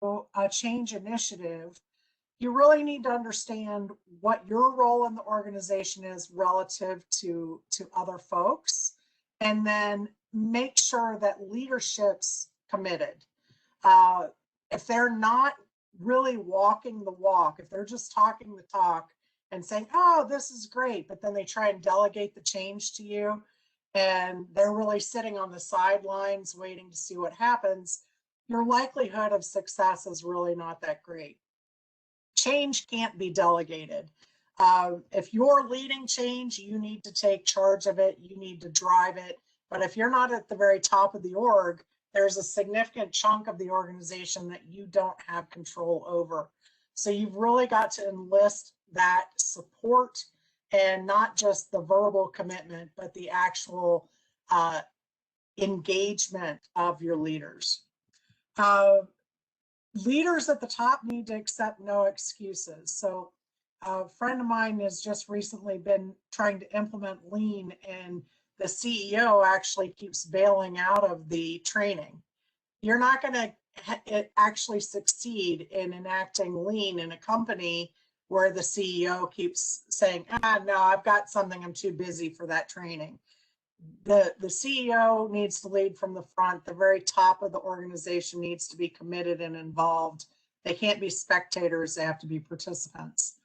a change initiative, you really need to understand what your role in the organization is relative to other folks, and then make sure that leadership's committed. If they're not really walking the walk, if they're just talking the talk and saying, oh, this is great, but then they try and delegate the change to you, and they're really sitting on the sidelines waiting to see what happens, your likelihood of success is really not that great. Change can't be delegated. If you're leading change, you need to take charge of it, you need to drive it. But if you're not at the very top of the org, there's a significant chunk of the organization that you don't have control over. So you've really got to enlist that support, and not just the verbal commitment, but the actual engagement of your leaders. Leaders at the top need to accept no excuses. So a friend of mine has just recently been trying to implement lean, and the CEO actually keeps bailing out of the training. You're not going to actually succeed in enacting lean in a company where the CEO keeps saying, no, I've got something, I'm too busy for that training. The CEO needs to lead from the front. The very top of the organization needs to be committed and involved. They can't be spectators, they have to be participants.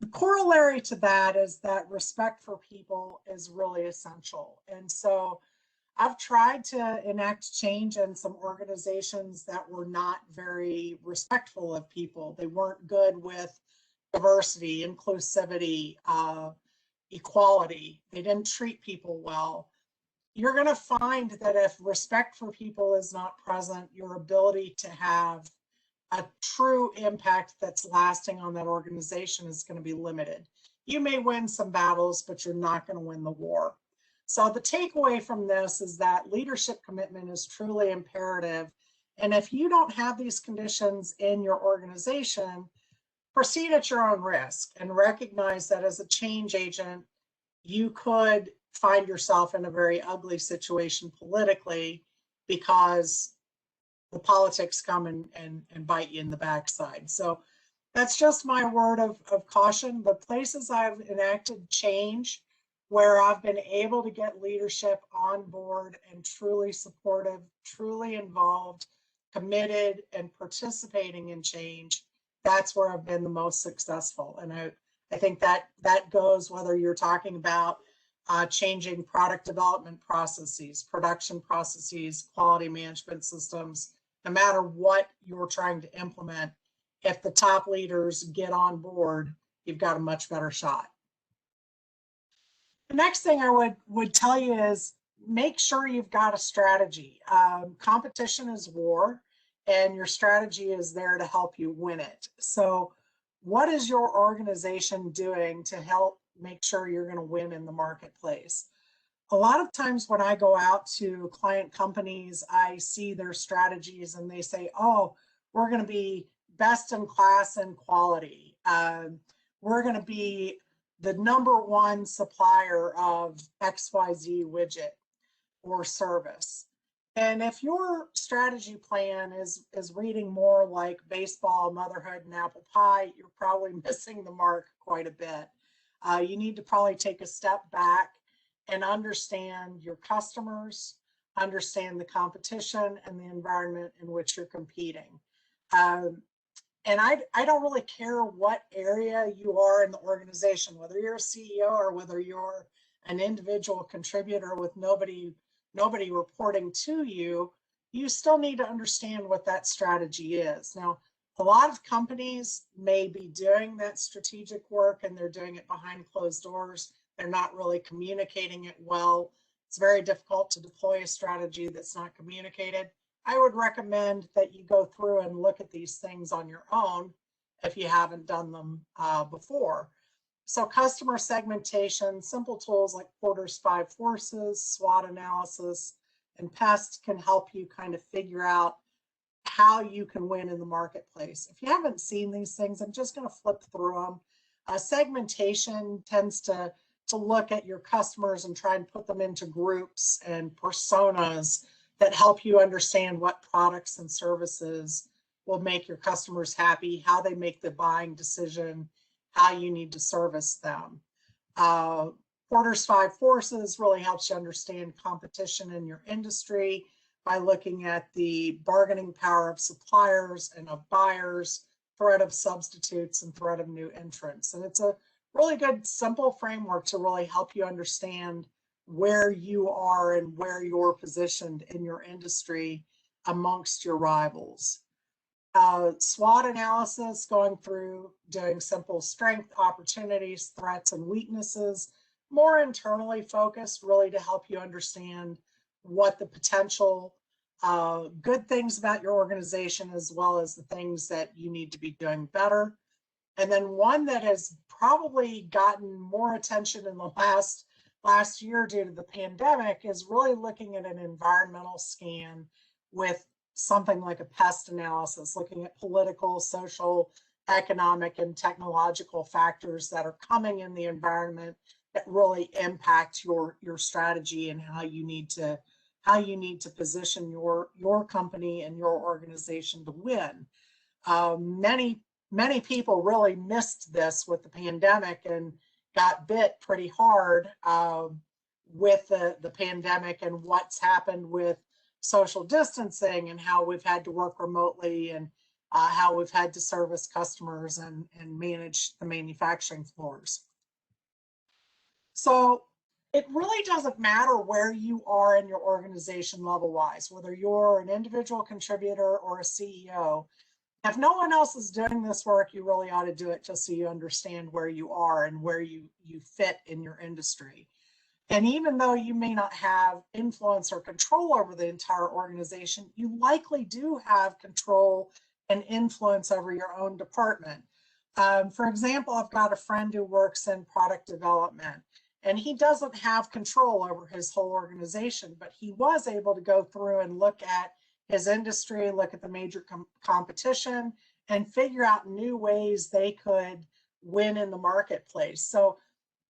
The corollary to that is that respect for people is really essential. And so I've tried to enact change in some organizations that were not very respectful of people. They weren't good with diversity, inclusivity, equality. They didn't treat people well. You're going to find that if respect for people is not present, your ability to have a true impact that's lasting on that organization is going to be limited. You may win some battles, but you're not going to win the war. So the takeaway from this is that leadership commitment is truly imperative. And if you don't have these conditions in your organization, proceed at your own risk and recognize that as a change agent, you could find yourself in a very ugly situation politically, because the politics come and bite you in the backside. So that's just my word of caution. The places I've enacted change where I've been able to get leadership on board and truly supportive, truly involved, committed, and participating in change, that's where I've been the most successful. And I think that goes whether you're talking about changing product development processes, production processes, quality management systems. No matter what you're trying to implement, if the top leaders get on board, you've got a much better shot. The next thing I would tell you is make sure you've got a strategy. Competition is war, and your strategy is there to help you win it. So what is your organization doing to help make sure you're going to win in the marketplace? A lot of times when I go out to client companies, I see their strategies and they say, oh, we're going to be best in class in quality. We're going to be the #1 supplier of XYZ widget or service. And if your strategy plan is reading more like baseball, motherhood, and apple pie, you're probably missing the mark quite a bit. You need to probably take a step back and understand your customers, understand the competition and the environment in which you're competing. And I don't really care what area you are in the organization, whether you're a CEO or whether you're an individual contributor with nobody reporting to you, you still need to understand what that strategy is. Now, a lot of companies may be doing that strategic work and they're doing it behind closed doors. They're not really communicating it well. It's very difficult to deploy a strategy that's not communicated. I would recommend that you go through and look at these things on your own if you haven't done them before. So customer segmentation, simple tools like Porter's 5 Forces, SWOT analysis, and PEST can help you kind of figure out how you can win in the marketplace. If you haven't seen these things, I'm just going to flip through them. Segmentation tends to look at your customers and try and put them into groups and personas that help you understand what products and services will make your customers happy, how they make the buying decision, how you need to service them. Porter's 5 Forces really helps you understand competition in your industry by looking at the bargaining power of suppliers and of buyers, threat of substitutes, and threat of new entrants. And it's a really good, simple framework to really help you understand where you are and where you're positioned in your industry amongst your rivals. SWOT analysis, going through doing simple strength, opportunities, threats, and weaknesses, more internally focused, really to help you understand what the potential good things about your organization, as well as the things that you need to be doing better. And then one that has probably gotten more attention in the last year due to the pandemic is really looking at an environmental scan with something like a pest analysis, looking at political, social, economic, and technological factors that are coming in the environment that really impact your strategy and how you need to position your company and your organization to win. Many people really missed this with the pandemic and got bit pretty hard with the pandemic and what's happened with social distancing and how we've had to work remotely and how we've had to service customers and manage the manufacturing floors. So it really doesn't matter where you are in your organization level-wise, whether you're an individual contributor or a CEO. If no one else is doing this work, you really ought to do it just so you understand where you are and where you fit in your industry. And even though you may not have influence or control over the entire organization, you likely do have control and influence over your own department. For example, I've got a friend who works in product development, and he doesn't have control over his whole organization, but he was able to go through and look at his industry, look at the major competition, and figure out new ways they could win in the marketplace. So,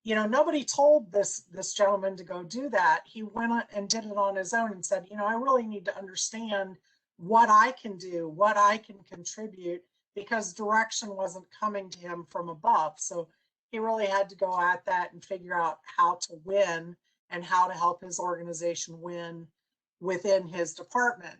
you know, nobody told this gentleman to go do that. He went and did it on his own and said, you know, I really need to understand what I can do, what I can contribute, because direction wasn't coming to him from above. So he really had to go at that and figure out how to win and how to help his organization win within his department.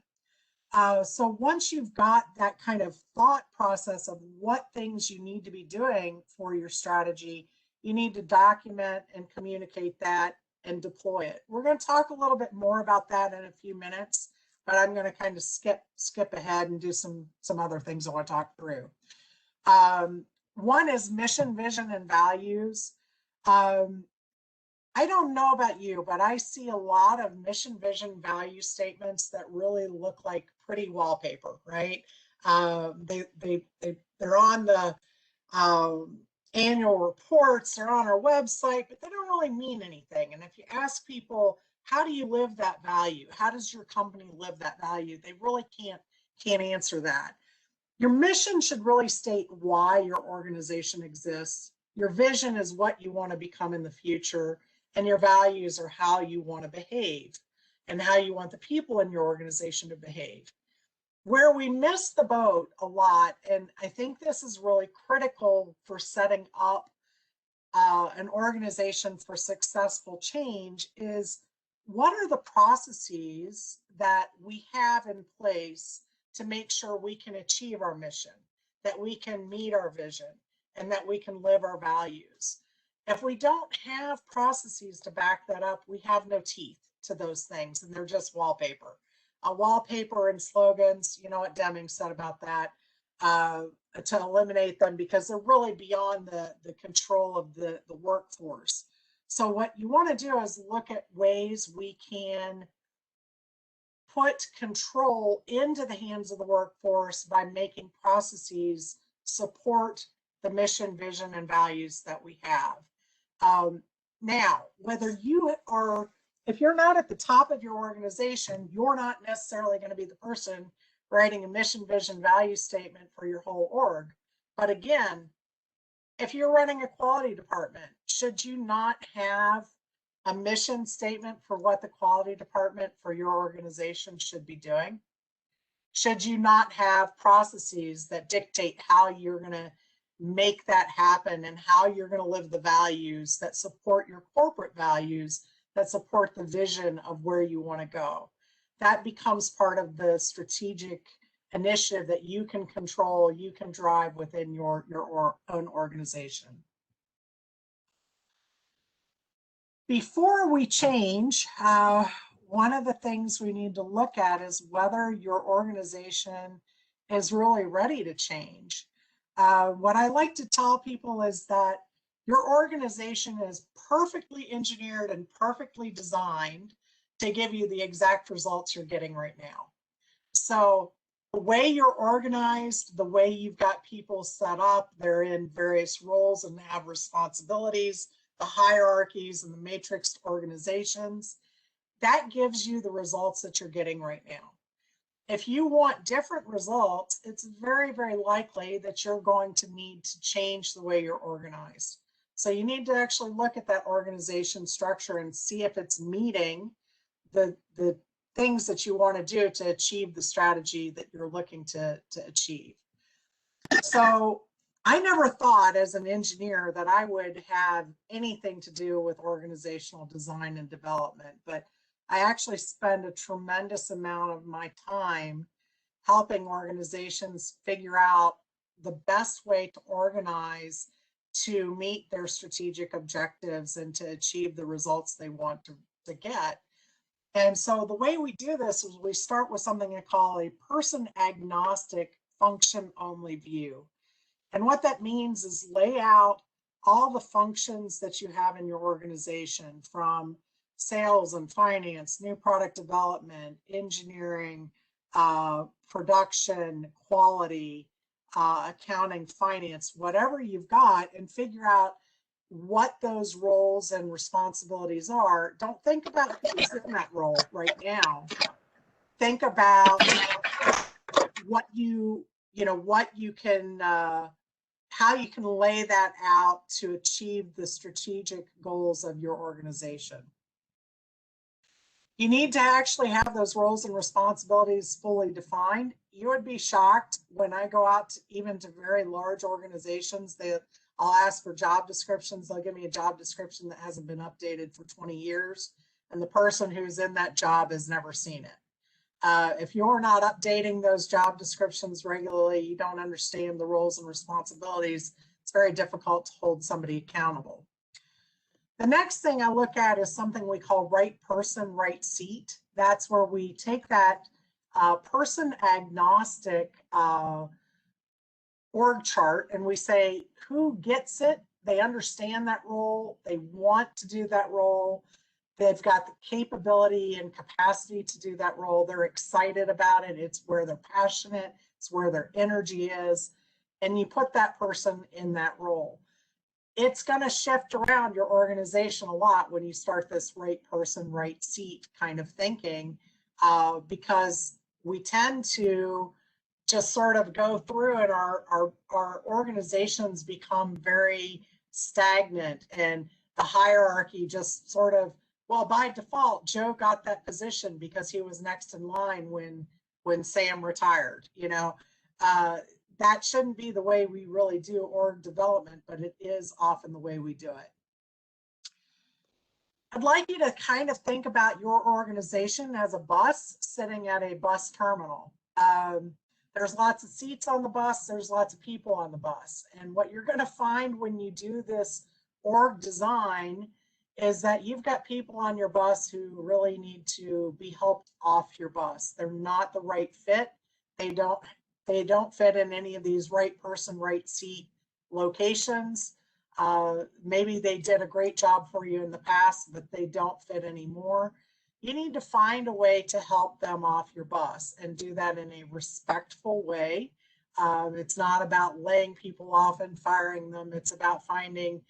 So once you've got that kind of thought process of what things you need to be doing for your strategy, you need to document and communicate that and deploy it. We're going to talk a little bit more about that in a few minutes, but I'm going to kind of skip ahead and do some other things I want to talk through. One is mission, vision, and values. I don't know about you, but I see a lot of mission, vision, value statements that really look like pretty wallpaper, right? They're on the annual reports, they're on our website, but they don't really mean anything. And if you ask people, how do you live that value? How does your company live that value? They really can't answer that. Your mission should really state why your organization exists. Your vision is what you want to become in the future, and your values are how you want to behave and how you want the people in your organization to behave. Where we miss the boat a lot, and I think this is really critical for setting up an organization for successful change, is what are the processes that we have in place to make sure we can achieve our mission, that we can meet our vision, and that we can live our values. If we don't have processes to back that up, we have no teeth to those things, and they're just wallpaper. Wallpaper and slogans, you know what Deming said about that, to eliminate them because they're really beyond the control of the workforce. So what you want to do is look at ways we can put control into the hands of the workforce by making processes support the mission, vision, and values that we have. Now, whether you are, if you're not at the top of your organization, you're not necessarily going to be the person writing a mission, vision, value statement for your whole org. But again, if you're running a quality department, should you not have a mission statement for what the quality department for your organization should be doing? should you not have processes that dictate how you're going to make that happen and how you're going to live the values that support your corporate values, that support the vision of where you want to go? That becomes part of the strategic initiative that you can control, you can drive within your own organization. Before we change, one of the things we need to look at is whether your organization is really ready to change. What I like to tell people is that your organization is perfectly engineered and perfectly designed to give you the exact results you're getting right now. So the way you're organized, the way you've got people set up, they're in various roles and have responsibilities, the hierarchies and the matrixed organizations, that gives you the results that you're getting right now. If you want different results, it's very, very likely that you're going to need to change the way you're organized. So you need to actually look at that organization structure and see if it's meeting the things that you want to do to achieve the strategy that you're looking to achieve. So I never thought as an engineer that I would have anything to do with organizational design and development, but I actually spend a tremendous amount of my time helping organizations figure out the best way to organize to meet their strategic objectives and to achieve the results they want to get. And so the way we do this is we start with something I call a person agnostic function only view. And what that means is lay out all the functions that you have in your organization, from sales and finance, new product development, engineering, production, quality, accounting, finance, whatever you've got, and figure out what those roles and responsibilities are. Don't think about who's in that role right now. Think about what you can, how you can lay that out to achieve the strategic goals of your organization. You need to actually have those roles and responsibilities fully defined. You would be shocked when I go out to, even to very large organizations, that I'll ask for job descriptions. They'll give me a job description that hasn't been updated for 20 years, and the person who's in that job has never seen it. If you're not updating those job descriptions regularly, you don't understand the roles and responsibilities, it's very difficult to hold somebody accountable. The next thing I look at is something we call right person, right seat. That's where we take that person agnostic org chart and we say who gets it, they understand that role, they want to do that role, they've got the capability and capacity to do that role, they're excited about it, it's where they're passionate, it's where their energy is, and you put that person in that role. It's going to shift around your organization a lot when you start this right person, right seat kind of thinking, because we tend to just sort of go through and our organizations become very stagnant, and the hierarchy just sort of, well, by default, Joe got that position because he was next in line when Sam retired, you know. That shouldn't be the way we really do org development, but it is often the way we do it. I'd like you to kind of think about your organization as a bus sitting at a bus terminal. There's lots of seats on the bus, there's lots of people on the bus. And what you're going to find when you do this org design is that you've got people on your bus who really need to be helped off your bus. They're not the right fit. They don't fit in any of these right person, right seat locations. Maybe they did a great job for you in the past, but they don't fit anymore. You need to find a way to help them off your bus and do that in a respectful way. It's not about laying people off and firing them. It's about finding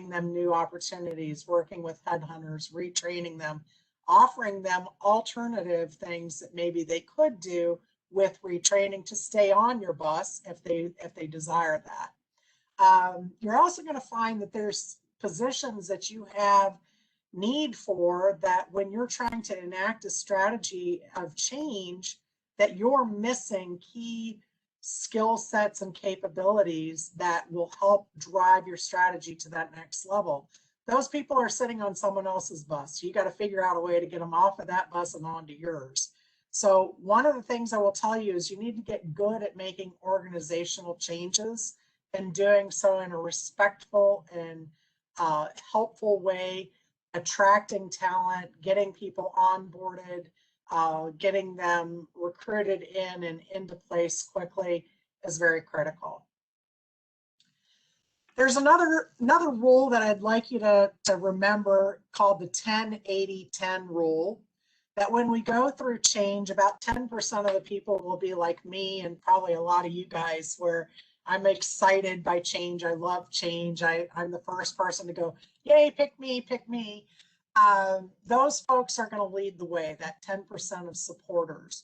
them new opportunities, working with headhunters, retraining them, offering them alternative things that maybe they could do with retraining to stay on your bus if they desire that. You're also going to find that there's positions that you have need for that when you're trying to enact a strategy of change, that you're missing key skill sets and capabilities that will help drive your strategy to that next level. Those people are sitting on someone else's bus. You got to figure out a way to get them off of that bus and onto yours. So one of the things I will tell you is you need to get good at making organizational changes and doing so in a respectful and helpful way, attracting talent, getting people onboarded, getting them recruited in and into place quickly is very critical. There's another rule that I'd like you to remember called the 10-80-10 rule, that when we go through change, about 10% of the people will be like me and probably a lot of you guys, where I'm excited by change. I love change. I'm the first person to go, yay, pick me, pick me. Those folks are going to lead the way, that 10% of supporters.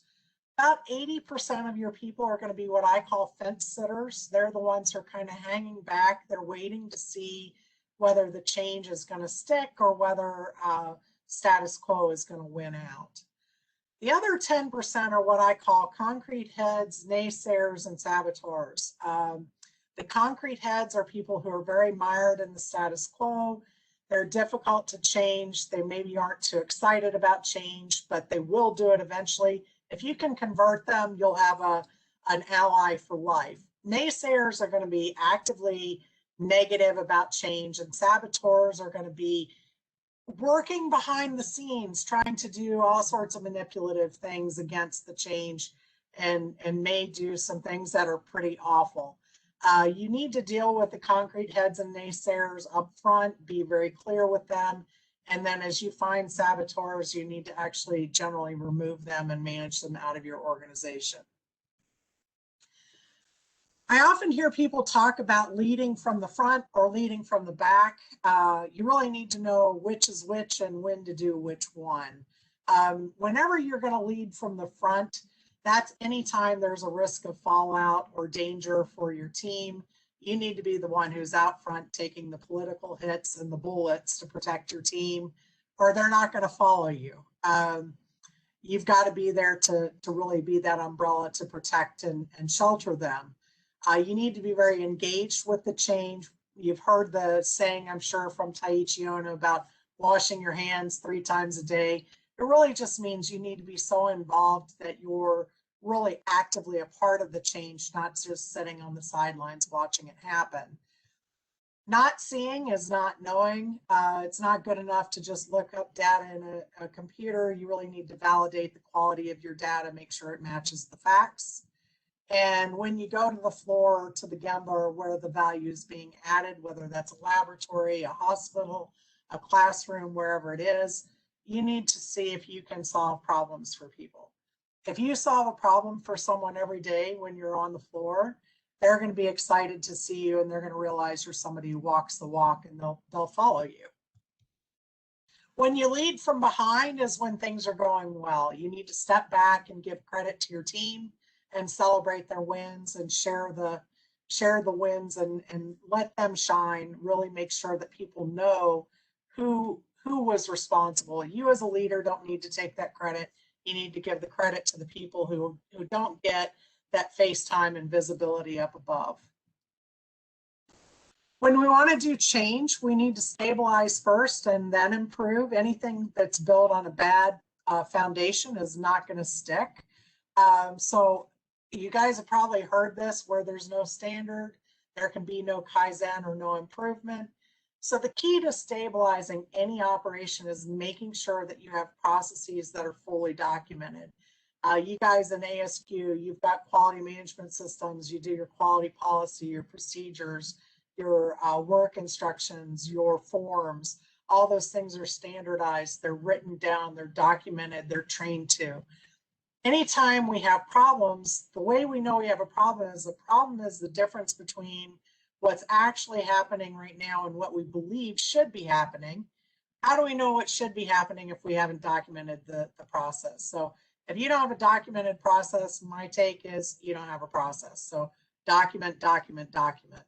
About 80% of your people are going to be what I call fence sitters. They're the ones who are kind of hanging back. They're waiting to see whether the change is going to stick or whether status quo is going to win out. The other 10% are what I call concrete heads, naysayers, and saboteurs. The concrete heads are people who are very mired in the status quo. They're difficult to change. They maybe aren't too excited about change, but they will do it eventually. If you can convert them, you'll have an ally for life. Naysayers are going to be actively negative about change, and saboteurs are going to be working behind the scenes, trying to do all sorts of manipulative things against the change, and may do some things that are pretty awful. You need to deal with the concrete heads and naysayers up front, be very clear with them. And then as you find saboteurs, you need to actually generally remove them and manage them out of your organization. I often hear people talk about leading from the front or leading from the back. You really need to know which is which and when to do which one. Whenever you're going to lead from the front, that's anytime there's a risk of fallout or danger for your team. You need to be the one who's out front taking the political hits and the bullets to protect your team, or they're not going to follow you. You've got to be there to really be that umbrella to protect and shelter them. You need to be very engaged with the change. You've heard the saying, I'm sure, from Taiichi Ohno about washing your hands 3 times a day. It really just means you need to be so involved that you're really actively a part of the change, not just sitting on the sidelines watching it happen. Not seeing is not knowing. It's not good enough to just look up data in a computer. You really need to validate the quality of your data, make sure it matches the facts. And when you go to the floor, to the Gemba, where the value is being added, whether that's a laboratory, a hospital, a classroom, wherever it is, you need to see if you can solve problems for people. If you solve a problem for someone every day when you're on the floor, they're going to be excited to see you, and they're going to realize you're somebody who walks the walk, and they'll follow you. When you lead from behind is when things are going well. You need to step back and give credit to your team and celebrate their wins and share the wins and let them shine. Really make sure that people know who was responsible. You as a leader don't need to take that credit. You need to give the credit to the people who don't get that face time and visibility up above. When we want to do change, we need to stabilize first and then improve. Anything that's built on a bad foundation is not going to stick. So you guys have probably heard this, where there's no standard, there can be no Kaizen or no improvement. So the key to stabilizing any operation is making sure that you have processes that are fully documented. You guys in ASQ, you've got quality management systems, you do your quality policy, your procedures, your work instructions, your forms. All those things are standardized, they're written down, they're documented, they're trained to. Anytime we have problems, the way we know we have a problem is the difference between what's actually happening right now and what we believe should be happening. How do we know what should be happening if we haven't documented the process? So if you don't have a documented process, my take is you don't have a process. So document, document, document.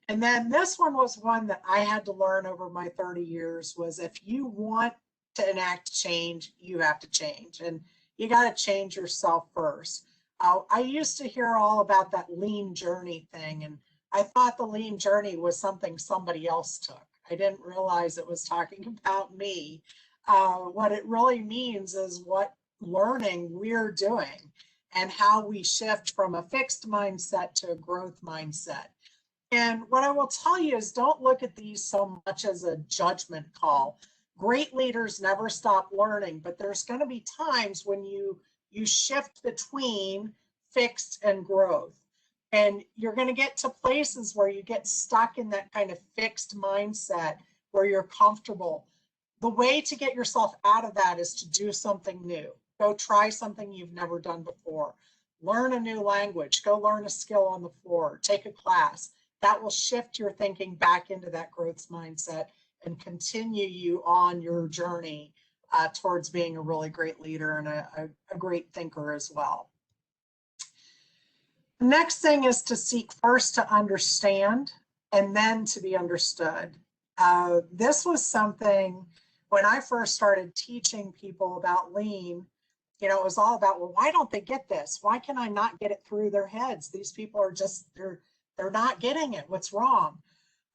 And then this one was one that I had to learn over my 30 years was if you want to enact change, you have to change. And you got to change yourself first. I used to hear all about that lean journey thing, and I thought the lean journey was something somebody else took. I didn't realize it was talking about me. What it really means is what learning we're doing and how we shift from a fixed mindset to a growth mindset. And what I will tell you is don't look at these so much as a judgment call. Great leaders never stop learning, but there's going to be times when you shift between fixed and growth. And you're going to get to places where you get stuck in that kind of fixed mindset where you're comfortable. The way to get yourself out of that is to do something new. Go try something you've never done before. Learn a new language. Go learn a skill on the floor. Take a class. That will shift your thinking back into that growth mindset and continue you on your journey towards being a really great leader and a great thinker as well. The next thing is to seek first to understand and then to be understood. This was something when I first started teaching people about lean, you know, it was all about, well, why don't they get this? Why can I not get it through their heads? These people are just, they're not getting it. What's wrong?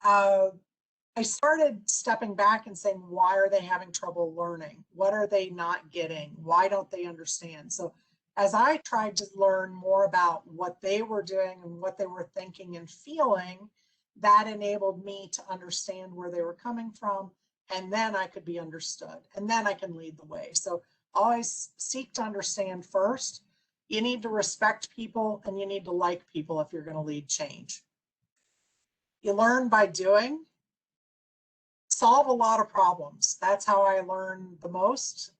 I started stepping back and saying, why are they having trouble learning? What are they not getting? Why don't they understand? So as I tried to learn more about what they were doing and what they were thinking and feeling, that enabled me to understand where they were coming from, and then I could be understood, and then I can lead the way. So always seek to understand first. You need to respect people, and you need to like people if you're going to lead change. You learn by doing. Solve a lot of problems. That's how I learn the most.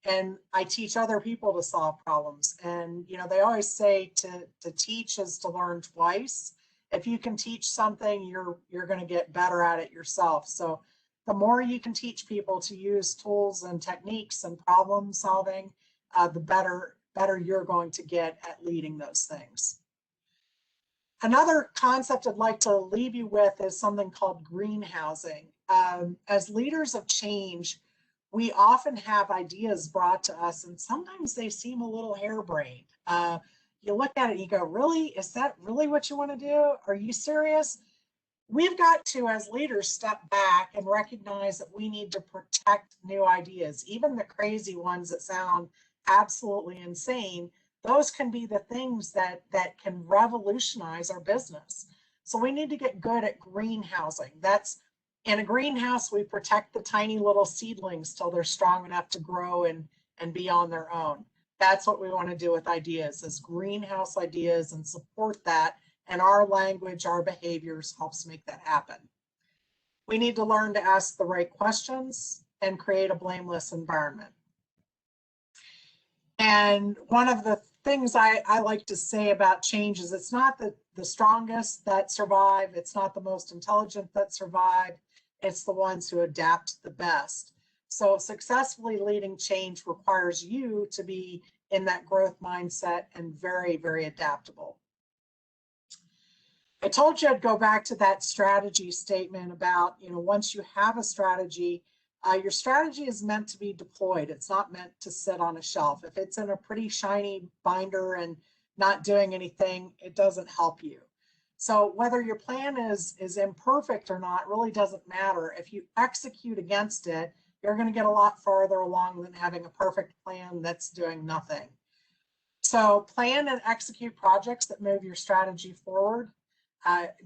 And I teach other people to solve problems. And, you know, they always say to teach is to learn twice. If you can teach something, you're going to get better at it yourself. So the more you can teach people to use tools and techniques and problem solving, the better you're going to get at leading those things. Another concept I'd like to leave you with is something called greenhousing. As leaders of change, we often have ideas brought to us, and sometimes they seem a little harebrained. You look at it and you go, really? Is that really what you want to do? Are you serious? We've got to, as leaders, step back and recognize that we need to protect new ideas, even the crazy ones that sound absolutely insane. Those can be the things that can revolutionize our business. So we need to get good at greenhousing. That's in a greenhouse, we protect the tiny little seedlings till they're strong enough to grow and be on their own. That's what we want to do with ideas, is greenhouse ideas, and support that. And our language, our behaviors helps make that happen. We need to learn to ask the right questions and create a blameless environment. And one of the things I like to say about change is it's not the strongest that survive, it's not the most intelligent that survive, it's the ones who adapt the best. So successfully leading change requires you to be in that growth mindset and very, very adaptable. I told you I'd go back to that strategy statement about, you know, once you have a strategy, your strategy is meant to be deployed. It's not meant to sit on a shelf. If it's in a pretty shiny binder and not doing anything, it doesn't help you. So whether your plan is imperfect or not really doesn't matter. If you execute against it, you're going to get a lot farther along than having a perfect plan that's doing nothing. So plan and execute projects that move your strategy forward.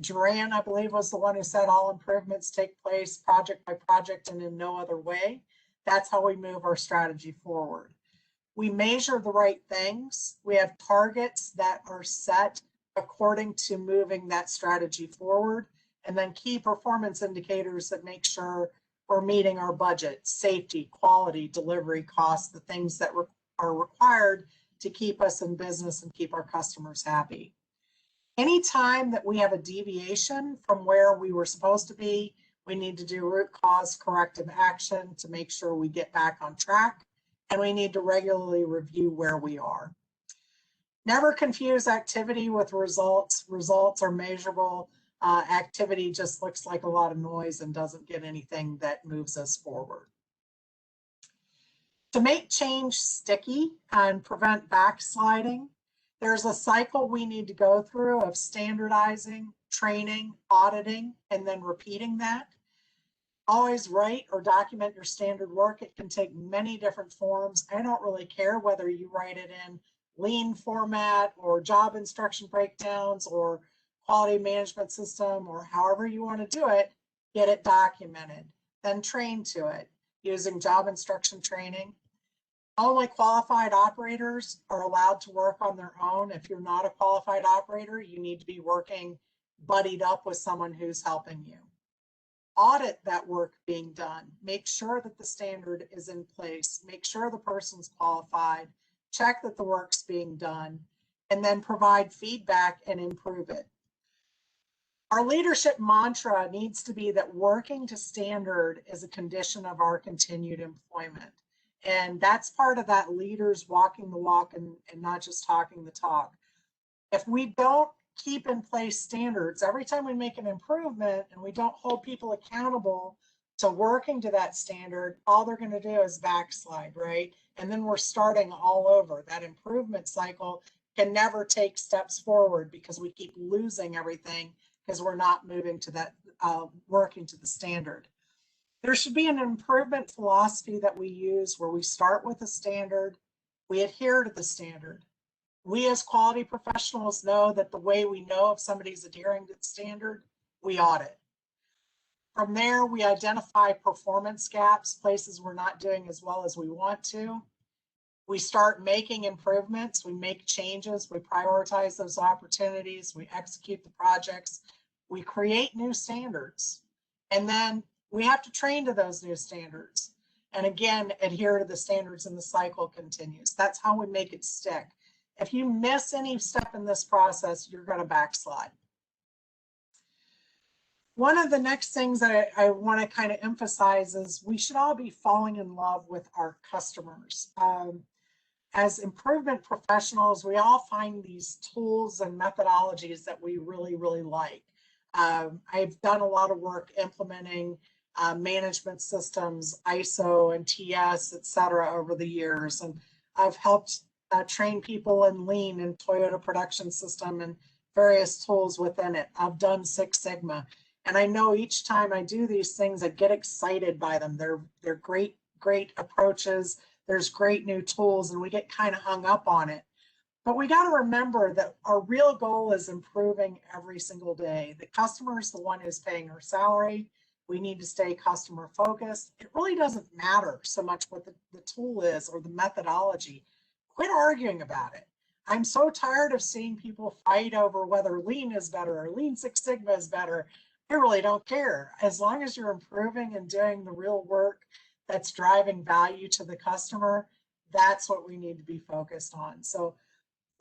Duran, I believe, was the one who said all improvements take place project by project and in no other way. That's how we move our strategy forward. We measure the right things. We have targets that are set according to moving that strategy forward, and then key performance indicators that make sure we're meeting our budget, safety, quality, delivery, costs, the things that are required to keep us in business and keep our customers happy. Anytime that we have a deviation from where we were supposed to be, we need to do root cause corrective action to make sure we get back on track, and we need to regularly review where we are. Never confuse activity with results. Results are measurable. Activity just looks like a lot of noise and doesn't get anything that moves us forward. To make change sticky and prevent backsliding, there's a cycle we need to go through of standardizing, training, auditing, and then repeating that. Always write or document your standard work. It can take many different forms. I don't really care whether you write it in lean format or job instruction breakdowns or quality management system or however you want to do it, get it documented, then train to it using job instruction training. Only qualified operators are allowed to work on their own. If you're not a qualified operator, you need to be working buddied up with someone who's helping you. Audit that work being done. Make sure that the standard is in place. Make sure the person's qualified. Check that the work's being done, and then provide feedback and improve it. Our leadership mantra needs to be that working to standard is a condition of our continued employment. And that's part of that leaders walking the walk and not just talking the talk. If we don't keep in place standards, every time we make an improvement and we don't hold people accountable to working to that standard, all they're going to do is backslide, right? And then we're starting all over. That improvement cycle can never take steps forward because we keep losing everything because we're not moving to that, working to the standard. There should be an improvement philosophy that we use where we start with a standard, we adhere to the standard. We as quality professionals know that the way we know if somebody's adhering to the standard, we audit. From there, we identify performance gaps, places we're not doing as well as we want to. We start making improvements, we make changes, we prioritize those opportunities, we execute the projects, we create new standards, and then we have to train to those new standards. And again, adhere to the standards, and the cycle continues. That's how we make it stick. If you miss any step in this process, you're going to backslide. One of the next things that I want to kind of emphasize is we should all be falling in love with our customers. As improvement professionals, we all find these tools and methodologies that we really, really like. I've done a lot of work implementing management systems, ISO and TS, et cetera, over the years. And I've helped train people in Lean and Toyota Production System and various tools within it. I've done Six Sigma. And I know each time I do these things, I get excited by them. They're great, great approaches. There's great new tools, and we get kind of hung up on it. But we got to remember that our real goal is improving every single day. The customer is the one who's paying our salary. We need to stay customer focused. It really doesn't matter so much what the tool is or the methodology. Quit arguing about it. I'm so tired of seeing people fight over whether Lean is better or Lean Six Sigma is better. I really don't care. As long as you're improving and doing the real work that's driving value to the customer, that's what we need to be focused on. So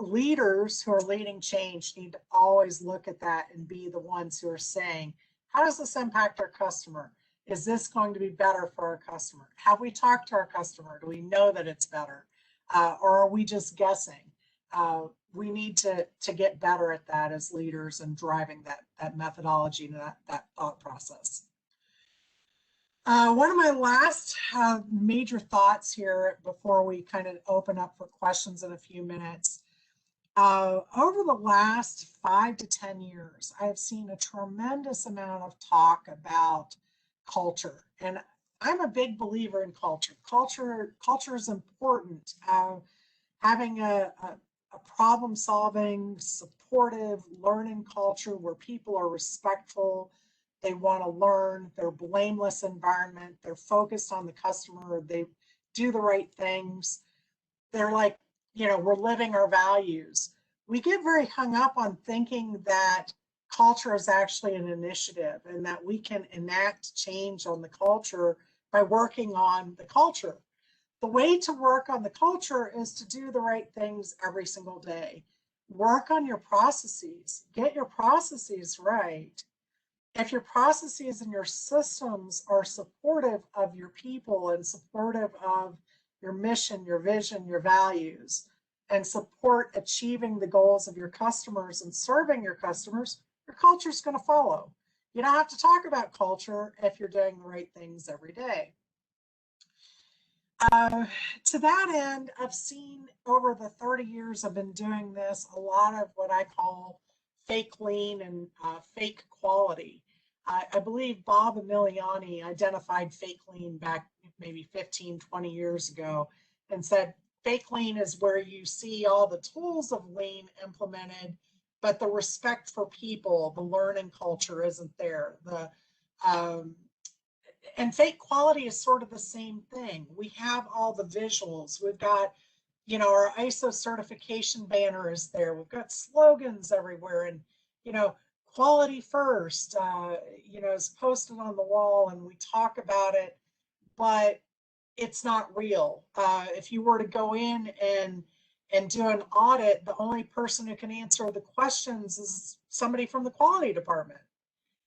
leaders who are leading change need to always look at that and be the ones who are saying, how does this impact our customer? Is this going to be better for our customer? Have we talked to our customer? Do we know that it's better? Or are we just guessing? We need to get better at that as leaders and driving that methodology and that thought process. One of my last major thoughts here before we kind of open up for questions in a few minutes. Over the last 5 to 10 years, I've seen a tremendous amount of talk about culture. And I'm a big believer in culture. Culture is important. Having a problem-solving, supportive, learning culture where people are respectful, they want to learn, they're a blameless environment, they're focused on the customer, they do the right things. They're like, you know, we're living our values. We get very hung up on thinking that culture is actually an initiative and that we can enact change on the culture by working on the culture. The way to work on the culture is to do the right things every single day. Work on your processes, get your processes right. If your processes and your systems are supportive of your people and supportive of your mission, your vision, your values, and support achieving the goals of your customers and serving your customers, your culture is going to follow. You don't have to talk about culture if you're doing the right things every day. To that end, I've seen over the 30 years I've been doing this, a lot of what I call fake lean and fake quality. I believe Bob Emiliani identified fake lean back maybe 15, 20 years ago and said fake lean is where you see all the tools of lean implemented, but the respect for people, the learning culture isn't there. Um, and fake quality is sort of the same thing. We have all the visuals. We've got, our ISO certification banner is there. We've got slogans everywhere, and, quality first, is posted on the wall, and we talk about it, but it's not real. If you were to go in and do an audit, the only person who can answer the questions is somebody from the quality department.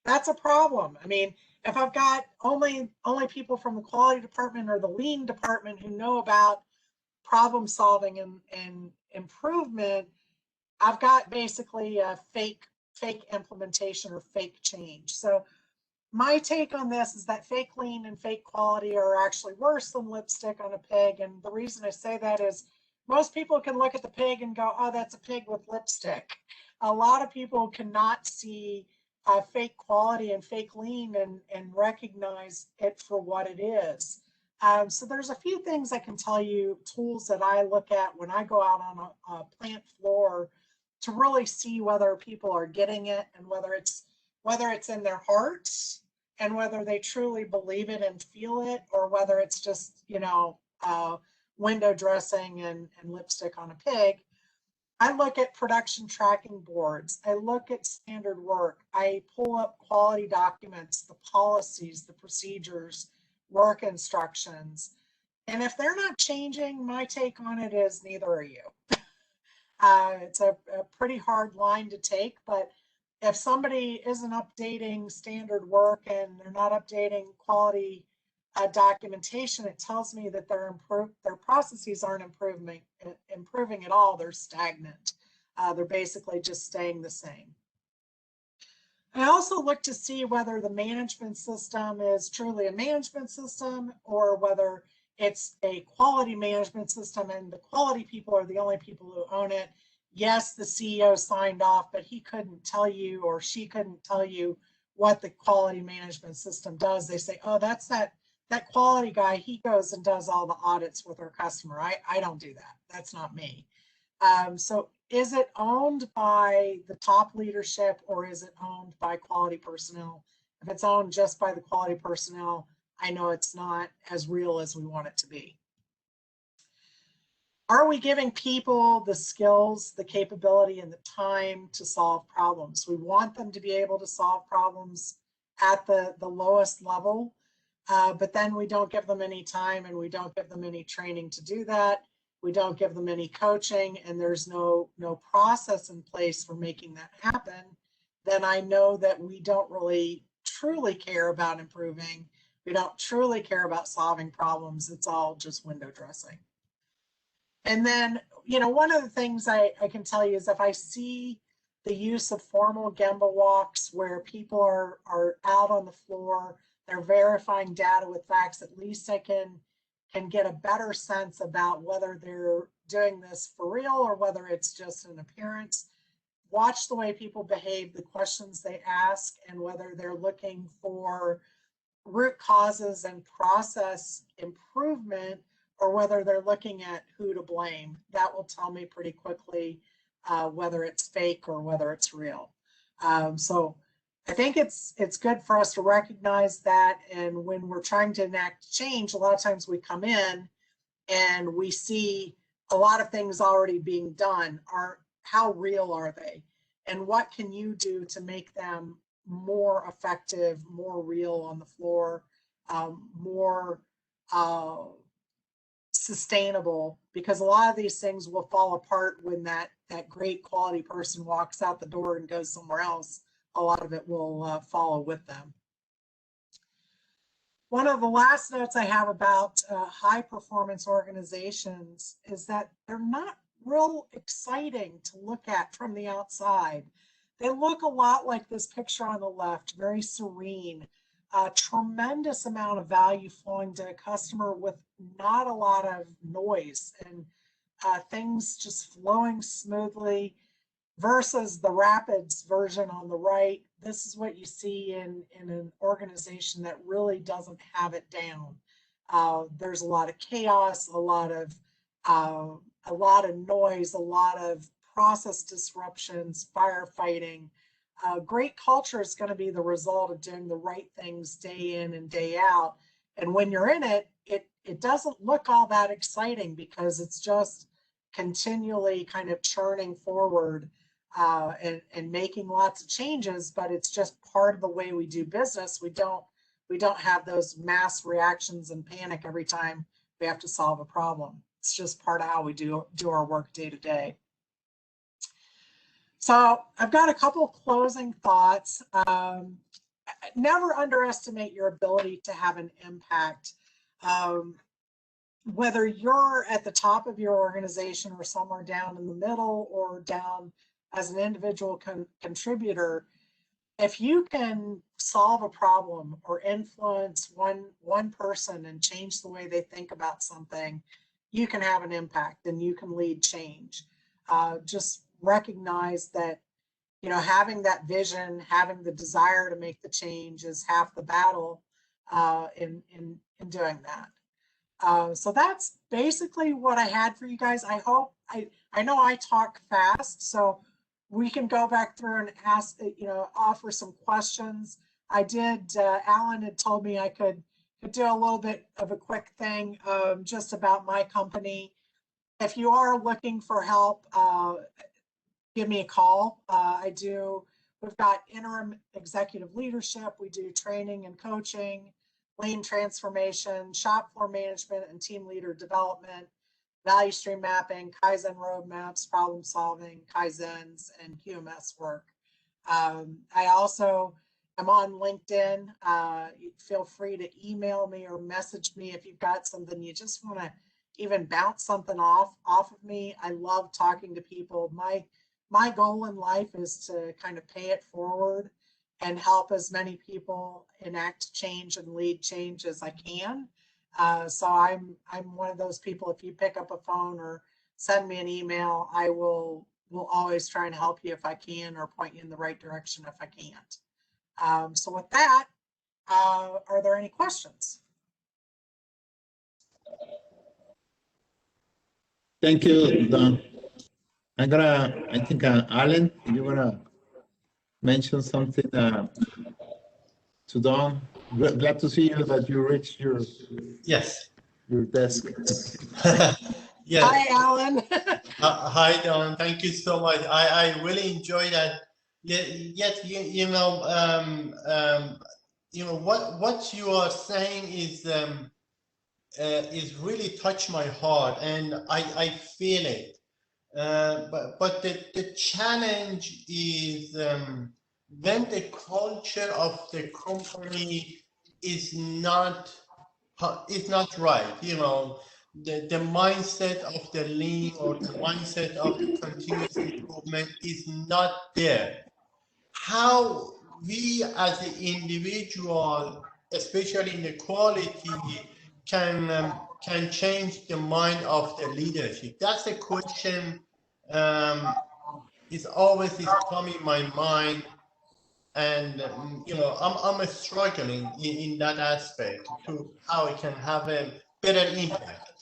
That's a problem. I mean, if I've got only people from the quality department or the lean department who know about problem solving and improvement, I've got basically a fake implementation or fake change. So my take on this is that fake lean and fake quality are actually worse than lipstick on a pig. And the reason I say that is most people can look at the pig and go, oh, that's a pig with lipstick. A lot of people cannot see fake quality and fake lean and recognize it for what it is. So there's a few things I can tell you, tools that I look at when I go out on a plant floor to really see whether people are getting it and whether it's in their hearts and whether they truly believe it and feel it, or whether it's just, window dressing and lipstick on a pig. I look at production tracking boards. I look at standard work. I pull up quality documents, the policies, the procedures, work instructions. And if they're not changing, my take on it is neither are you. It's a pretty hard line to take, but if somebody isn't updating standard work and they're not updating quality documentation, it tells me that their processes aren't improving at all. They're stagnant. They're basically just staying the same. I also look to see whether the management system is truly a management system or whether it's a quality management system and the quality people are the only people who own it. Yes, the CEO signed off, but he couldn't tell you or she couldn't tell you what the quality management system does. They say, oh, that's that quality guy. He goes and does all the audits with our customer. I don't do that. That's not me. So is it owned by the top leadership or is it owned by quality personnel? If it's owned just by the quality personnel, I know it's not as real as we want it to be. Are we giving people the skills, the capability, and the time to solve problems? We want them to be able to solve problems at the lowest level, but then we don't give them any time and we don't give them any training to do that. We don't give them any coaching and there's no process in place for making that happen. Then I know that we don't really truly care about improving. We don't truly care about solving problems. It's all just window dressing. And then, one of the things I can tell you is if I see the use of formal Gemba walks where people are out on the floor, they're verifying data with facts, at least I can get a better sense about whether they're doing this for real or whether it's just an appearance. Watch the way people behave, the questions they ask, and whether they're looking for root causes and process improvement or whether they're looking at who to blame. That will tell me pretty quickly whether it's fake or whether it's real. So I think it's good for us to recognize that. And when we're trying to enact change, a lot of times we come in and we see a lot of things already being done. How real are they? And what can you do to make them more effective, more real on the floor, more sustainable? Because a lot of these things will fall apart when that great quality person walks out the door and goes somewhere else. A lot of it will follow with them. One of the last notes I have about high performance organizations is that they're not real exciting to look at from the outside. They look a lot like this picture on the left, very serene, a tremendous amount of value flowing to a customer with not a lot of noise and things just flowing smoothly versus the Rapids version on the right. This is what you see in an organization that really doesn't have it down. There's a lot of chaos, a lot of noise, a lot of process disruptions, firefighting. Great culture is going to be the result of doing the right things day in and day out. And when you're in it, it doesn't look all that exciting because it's just continually kind of churning forward and making lots of changes, but it's just part of the way we do business. We don't have those mass reactions and panic every time we have to solve a problem. It's just part of how we do our work day to day. So I've got a couple closing thoughts. Never underestimate your ability to have an impact. Whether you're at the top of your organization or somewhere down in the middle or down as an individual contributor, if you can solve a problem or influence one person and change the way they think about something, you can have an impact and you can lead change. Just recognize that, you know, having that vision, having the desire to make the change is half the battle in doing that. So that's basically what I had for you guys. I hope, I know I talk fast, so we can go back through and ask, you know, offer some questions. I did, Alan had told me I could do a little bit of a quick thing just about my company. If you are looking for help, give me a call. We've got interim executive leadership. We do training and coaching, lean transformation, shop floor management and team leader development, value stream mapping, Kaizen roadmaps, problem solving, Kaizens, and QMS work. I also am on LinkedIn. Feel free to email me or message me if you've got something you just want to even bounce something off of me. I love talking to people. My goal in life is to kind of pay it forward and help as many people enact change and lead change as I can. So I'm one of those people. If you pick up a phone or send me an email, I will always try and help you if I can, or point you in the right direction if I can't. So with that, are there any questions? Thank you, Don. I think Alan, you're gonna mention something to Don. Glad to see you that you reached your desk. Yes. Hi, Alan. Hi, Don. Thank you so much. I really enjoy that. Yes, you know, what you are saying is really touch my heart, and I feel it. But the challenge is when the culture of the company is not right. You know, the mindset of the lean or the mindset of the continuous improvement is not there. How we as an individual, especially in the quality, can change the mind of the leadership? That's the question. Is always coming in my mind, and you know, I'm struggling in that aspect to how it can have a better impact.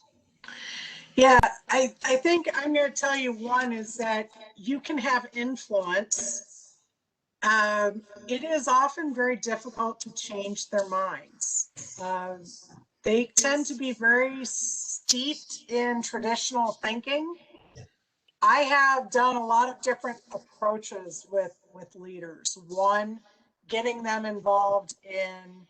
Yeah, I think I'm going to tell you one is that you can have influence. It is often very difficult to change their minds. They tend to be very steeped in traditional thinking. I have done a lot of different approaches with leaders. One, getting them involved in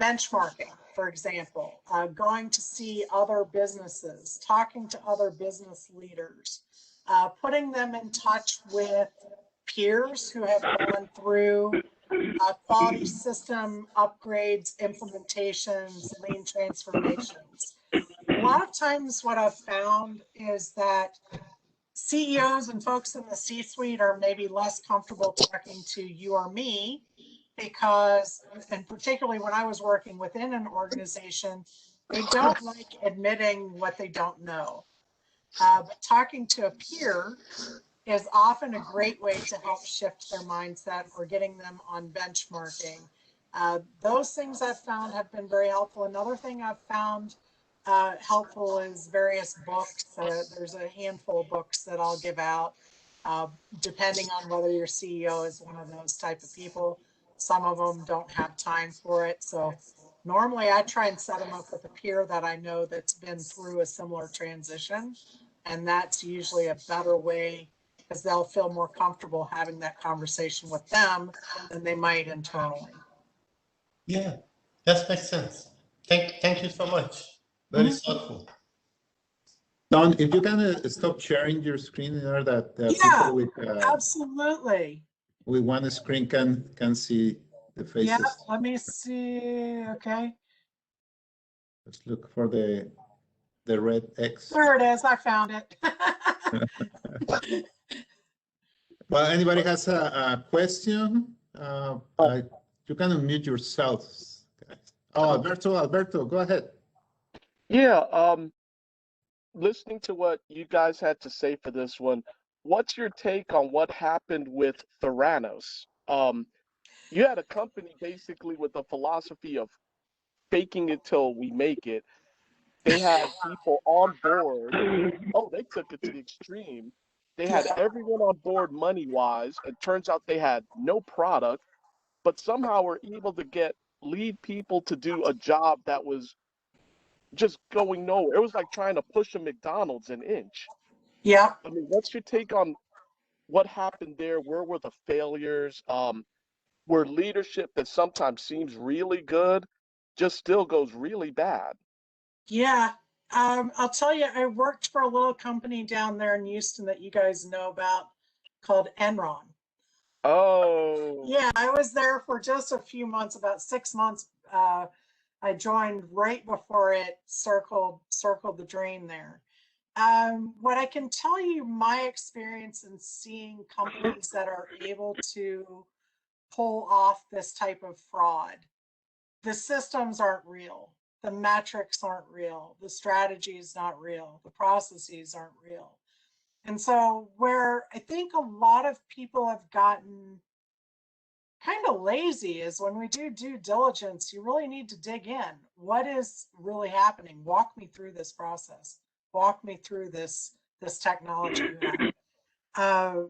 benchmarking, for example, going to see other businesses, talking to other business leaders, putting them in touch with peers who have gone through quality system upgrades, implementations, lean transformations. A lot of times what I've found is that CEOs and folks in the C-suite are maybe less comfortable talking to you or me, because, and particularly when I was working within an organization, they don't like admitting what they don't know. But talking to a peer is often a great way to help shift their mindset or getting them on benchmarking. Those things I've found have been very helpful. Another thing I've found helpful is various books. There's a handful of books that I'll give out, depending on whether your CEO is one of those type of people. Some of them don't have time for it. So normally I try and set them up with a peer that I know that's been through a similar transition. And that's usually a better way because they'll feel more comfortable having that conversation with them than they might internally. Yeah, that makes sense. Thank you so much. Very thoughtful. Don, if you can stop sharing your screen in order that Yeah, people with absolutely. with one screen can see the faces. Yeah, let me see. Okay. Let's look for the red X. There it is. I found it. Well, anybody has a question? You can unmute yourselves, guys. Oh, Alberto, go ahead. Yeah, listening to what you guys had to say for this one, what's your take on what happened with Theranos? You had a company basically with a philosophy of faking it till we make it. They had people on board. Oh, they took it to the extreme. They had everyone on board money-wise. It turns out they had no product, but somehow were able to get lead people to do a job that was just going nowhere. It was like trying to push a McDonald's an inch. Yeah. I mean, what's your take on what happened there? Where were the failures? Where leadership that sometimes seems really good just still goes really bad? Yeah. I'll tell you, I worked for a little company down there in Houston that you guys know about called Enron. Oh. Yeah, I was there for just a few months, about 6 months. I joined right before it circled the drain there. What I can tell you, my experience in seeing companies that are able to pull off this type of fraud, the systems aren't real. The metrics aren't real. The strategy is not real. The processes aren't real. And so where I think a lot of people have gotten kind of lazy is when we do due diligence, you really need to dig in. What is really happening? Walk me through this process. Walk me through this technology you have.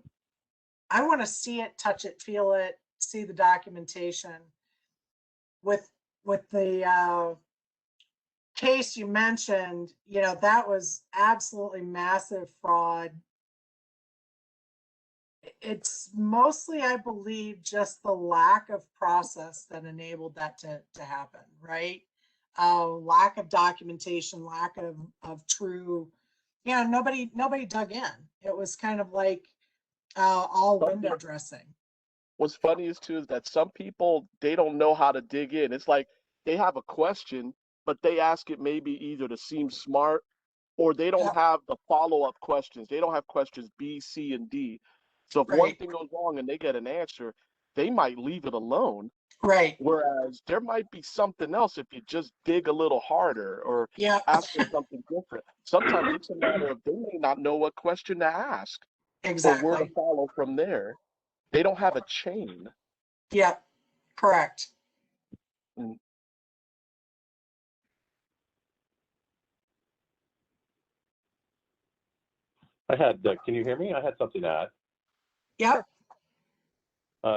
I want to see it, touch it, feel it, see the documentation. With the case you mentioned, you know, that was absolutely massive fraud. It's mostly, I believe, just the lack of process that enabled that to happen, right? Lack of documentation, lack of true, yeah, nobody dug in. It was kind of like all window dressing. What's funny is too is that some people, they don't know how to dig in. It's like they have a question, but they ask it maybe either to seem smart or they don't have the follow-up questions. They don't have questions B, C, and D. So if one thing goes wrong and they get an answer, they might leave it alone. Right. Whereas there might be something else if you just dig a little harder or ask for something different. Sometimes it's a matter of they may not know what question to ask. Exactly. Or where to follow from there. They don't have a chain. Yeah, correct. Mm. I had, can you hear me? I had something to add. Yep.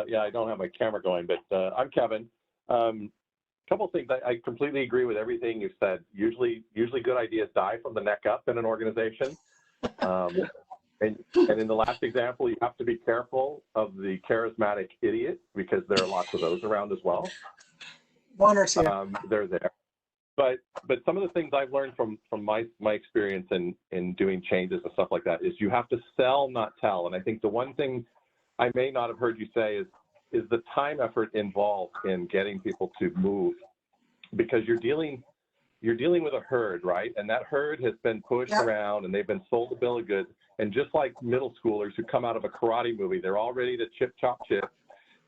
Yeah, I don't have my camera going, but I'm Kevin. Couple of things. I completely agree with everything you said. Usually good ideas die from the neck up in an organization. And in the last example, you have to be careful of the charismatic idiot because there are lots of those around as well. One or two. They're there. But some of the things I've learned from my experience in doing changes and stuff like that is you have to sell, not tell. And I think the one thing I may not have heard you say is the time effort involved in getting people to move, because you're dealing with a herd, right? And that herd has been pushed around and they've been sold a bill of goods. And just like middle schoolers who come out of a karate movie, they're all ready to chip, chop, chip.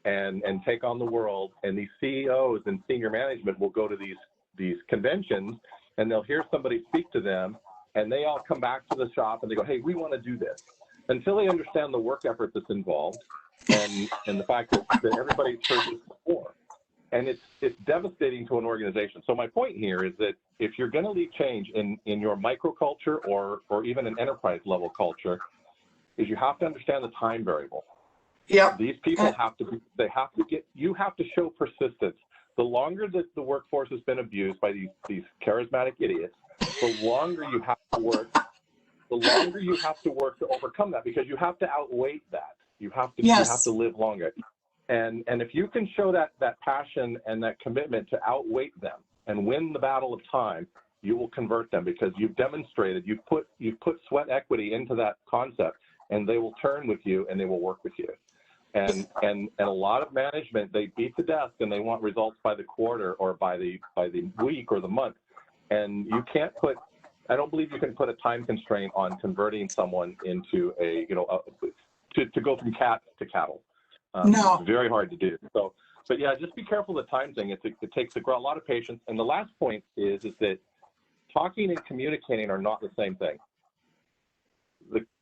and take on the world. And these CEOs and senior management will go to these conventions, and they'll hear somebody speak to them, and they all come back to the shop and they go, hey, we want to do this. Until they understand the work effort that's involved and the fact that everybody's heard this before. And it's devastating to an organization. So my point here is that if you're going to lead change in your microculture or even an enterprise level culture, is you have to understand the time variable. Yeah. These people you have to show persistence. The longer that the workforce has been abused by these charismatic idiots, the longer you have to work. The longer you have to work to overcome that, because you have to outweight that. You have to live longer. And if you can show that passion and that commitment to outweight them and win the battle of time, you will convert them, because you've demonstrated, you've put sweat equity into that concept, and they will turn with you and they will work with you. And a lot of management, they beat the desk and they want results by the quarter or by the week or the month. And you can't I don't believe you can put a time constraint on converting someone into to go from cat to cattle. No. It's very hard to do. So, but yeah, just be careful of the time thing. It takes a lot of patience. And the last point is that talking and communicating are not the same thing.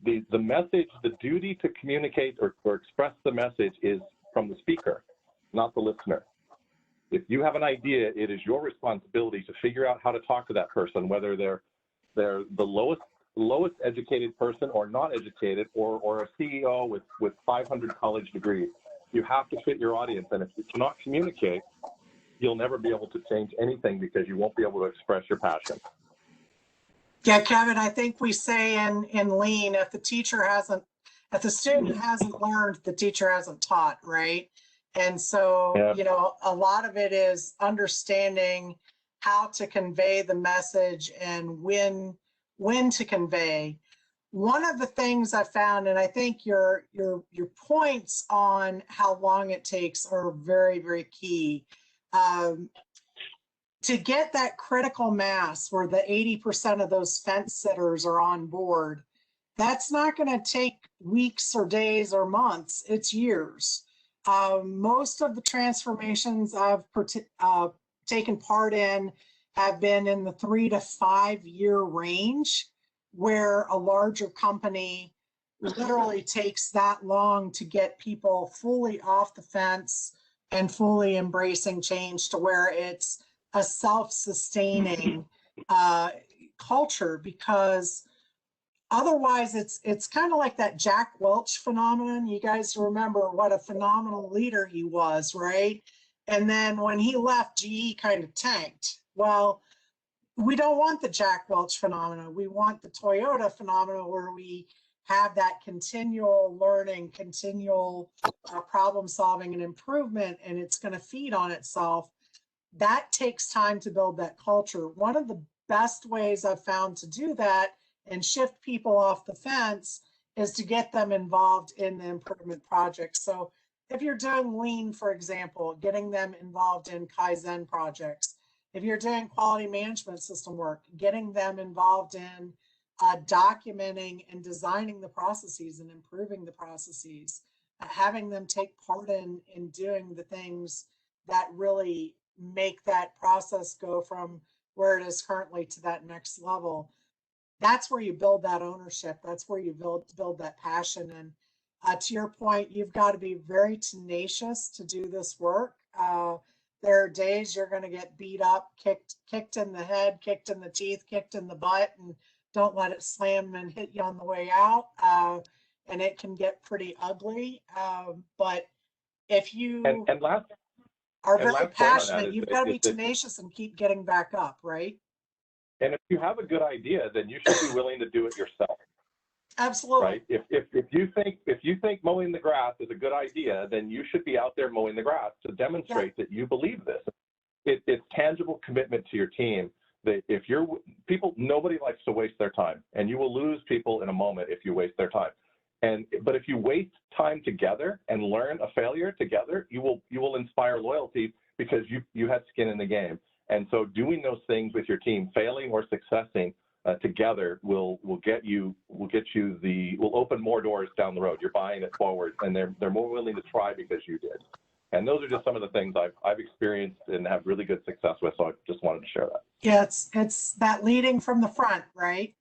The message, the duty to communicate or express the message is from the speaker, not the listener. If you have an idea, it is your responsibility to figure out how to talk to that person, whether they're the lowest educated person or not educated, or a CEO with 500 college degrees. You have to fit your audience, and if you cannot communicate, you'll never be able to change anything, because you won't be able to express your passion. Yeah, Kevin, I think we say in Lean, if the student hasn't learned, the teacher hasn't taught, right? And so, a lot of it is understanding how to convey the message and when to convey. One of the things I found, and I think your points on how long it takes are very, very key. To get that critical mass where the 80% of those fence sitters are on board, that's not going to take weeks or days or months, it's years. Most of the transformations I've taken part in have been in the 3 to 5 year range, where a larger company literally takes that long to get people fully off the fence and fully embracing change to where it's a self-sustaining culture, because otherwise it's kind of like that Jack Welch phenomenon. You guys remember what a phenomenal leader he was, right? And then when he left, GE kind of tanked. Well, we don't want the Jack Welch phenomenon. We want the Toyota phenomenon, where we have that continual learning, continual problem solving and improvement, and it's going to feed on itself. That takes time to build that culture. One of the best ways I've found to do that and shift people off the fence is to get them involved in the improvement projects. So if you're doing Lean, for example, getting them involved in Kaizen projects. If you're doing quality management system work, getting them involved in documenting and designing the processes and improving the processes, having them take part in doing the things that really make that process go from where it is currently to that next level. That's where you build that ownership. That's where you build that passion. And to your point, you've got to be very tenacious to do this work. There are days you're going to get beat up, kicked in the head, kicked in the teeth, kicked in the butt, and don't let it slam and hit you on the way out. And it can get pretty ugly. But if you are very passionate, you've got to be tenacious and keep getting back up, right? And if you have a good idea, then you should be willing to do it yourself. Absolutely. Right. If you think mowing the grass is a good idea, then you should be out there mowing the grass to demonstrate that you believe this. It's tangible commitment to your team. That if nobody likes to waste their time, and you will lose people in a moment if you waste their time. But if you waste time together and learn a failure together, you will inspire loyalty, because you had skin in the game. And so doing those things with your team, failing or successing together, will open more doors down the road. You're buying it forward, and they're more willing to try because you did. And those are just some of the things I've experienced and have really good success with. So I just wanted to share that. Yeah, it's that leading from the front, right?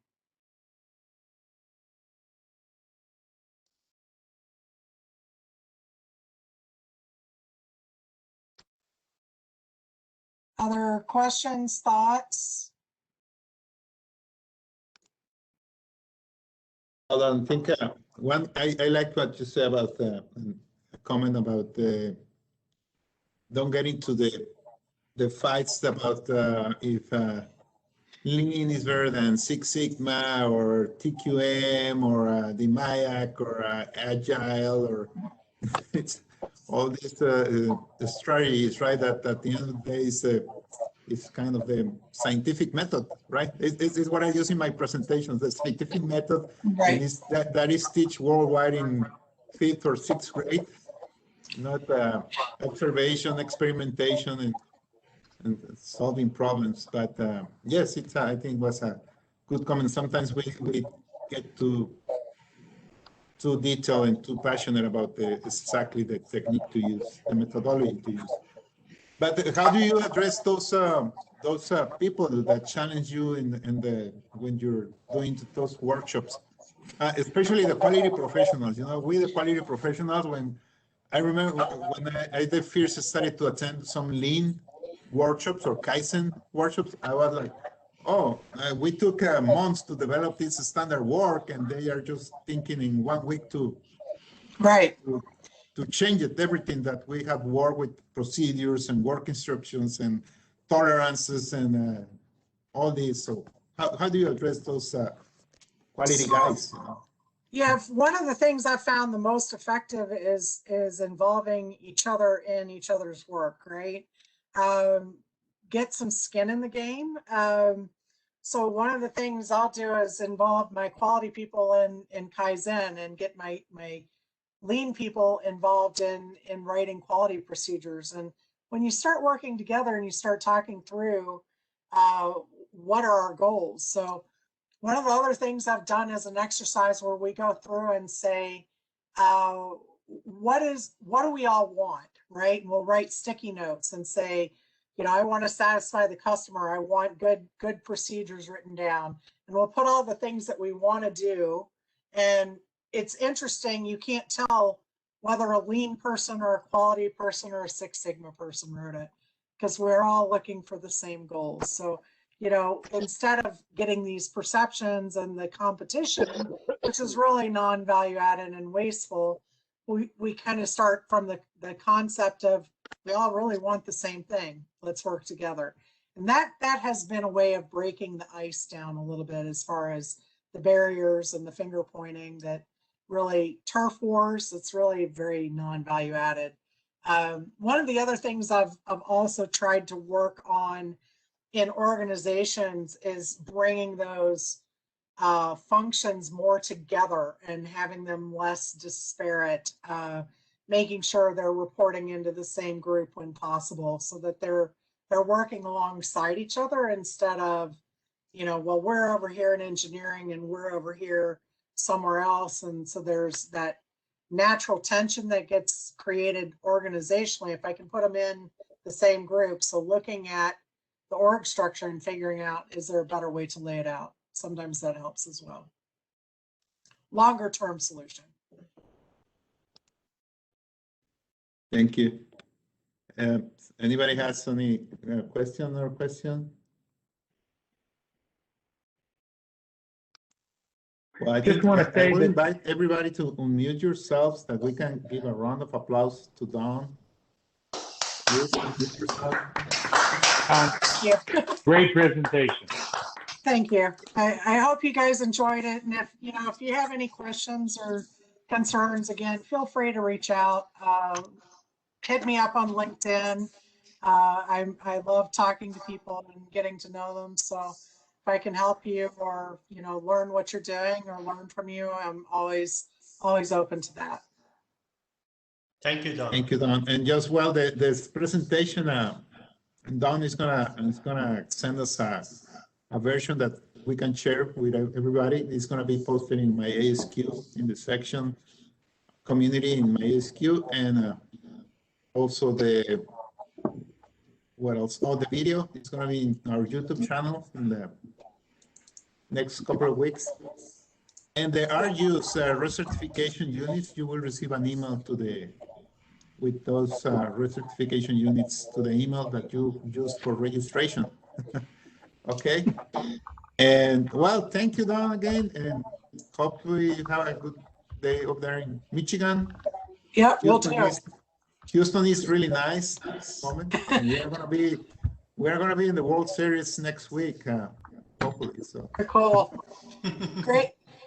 Other questions, thoughts? Hold on, think one. I like what you say about a comment about don't get into the fights about if Lean is better than Six Sigma or TQM or the MAYAC or Agile or it's all these strategies, right? That at the end of the day is kind of the scientific method, right? It's what I use in my presentations, the scientific method, Right. and that is teach worldwide in 5th or 6th grade, not observation, experimentation, and solving problems. But yes, it's I think was a good comment. Sometimes we get too detailed and too passionate about exactly the technique to use, the methodology to use. But how do you address those people that challenge you when you're doing those workshops, especially the quality professionals? You know, we the quality professionals. When I remember when I first started to attend some Lean workshops or Kaizen workshops, I was like, oh, we took months to develop this standard work, and they are just thinking in 1 week to Right. to change it, everything that we have worked with procedures and work instructions and tolerances and all these. So how do you address those quality guys? You know? Yeah, one of the things I found the most effective is involving each other in each other's work, right? Get some skin in the game. So one of the things I'll do is involve my quality people in Kaizen and get my Lean people involved in writing quality procedures. And when you start working together and you start talking through what are our goals. So one of the other things I've done is an exercise where we go through and say, what do we all want, right? And we'll write sticky notes and say, you know, I want to satisfy the customer. I want good procedures written down. And we'll put all the things that we want to do. And it's interesting, you can't tell whether a Lean person or a quality person or a Six Sigma person wrote it, because we're all looking for the same goals. So, you know, instead of getting these perceptions and the competition, which is really non-value added and wasteful, we kind of start from the concept of we all really want the same thing. Let's work together. And that has been a way of breaking the ice down a little bit as far as the barriers and the finger pointing that really turf wars. It's really very non-value added. One of the other things I've also tried to work on in organizations is bringing those functions more together and having them less disparate, making sure they're reporting into the same group when possible, so that they're working alongside each other instead of, you know, well, we're over here in engineering and we're over here somewhere else. And so there's that natural tension that gets created organizationally if I can put them in the same group. So looking at the org structure and figuring out, is there a better way to lay it out? Sometimes that helps as well. Longer term solution. Thank you. Anybody has any question? Well, I just want to say that invite everybody to unmute yourselves, that we can give a round of applause to Dawn. Please unmute yourself. Great presentation. Thank you. I hope you guys enjoyed it. And if you have any questions or concerns, again, feel free to reach out. Hit me up on LinkedIn. I love talking to people and getting to know them. So if I can help you or, learn what you're doing or learn from you, I'm always open to that. Thank you, Don. Thank you, Don. And just this presentation, Don is gonna send us a version that we can share with everybody. It's gonna be posted in my ASQ in the section community in my ASQ, and also what else? Oh, the video is going to be in our YouTube channel in the next couple of weeks. And the RUs, recertification units, you will receive an email with those recertification units to the email that you used for registration. Okay. And well, thank you, Don, again, and hopefully you have a good day up there in Michigan. Yep, we'll do. Houston is really nice moment, and we are gonna be in the World Series next week, hopefully. So Cool.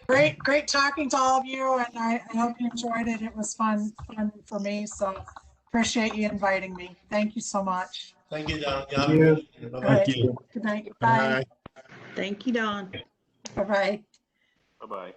Great talking to all of you, and I hope you enjoyed it. It was fun for me, so appreciate you inviting me. Thank you so much. Thank you, Don. thank you. Good night. Bye. Bye. Thank you, Don. Bye-bye. Bye-bye.